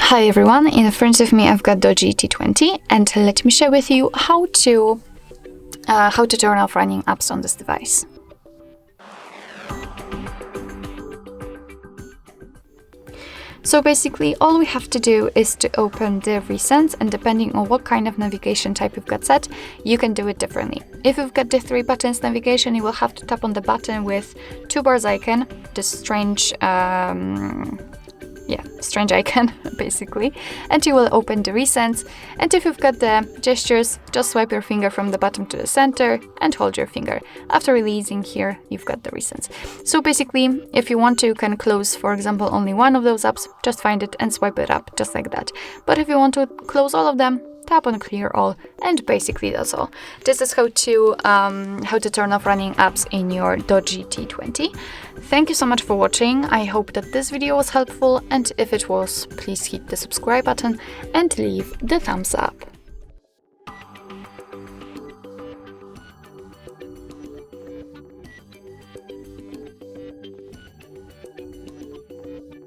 Hi everyone, in front of me I've got DOOGEE T20 and let me share with you how to turn off running apps on this device. So basically all we have to do is to open the recents, and depending on what kind of navigation type you've got set, you can do it differently. If you've got the 3 buttons navigation, you will have to tap on the button with 2 bars icon, this strange icon basically, and you will open the recents. And if you've got the gestures, just swipe your finger from the bottom to the center and hold your finger. After releasing here, you've got the recents. So basically, if you want to, you can close, for example, only one of those apps, just find it and swipe it up just like that. But if you want to close all of them, tap on clear all, and basically that's all. This is how to turn off running apps in your DOOGEE T20. Thank you so much for watching. I hope that this video was helpful, and if it was, please hit the subscribe button and leave the thumbs up.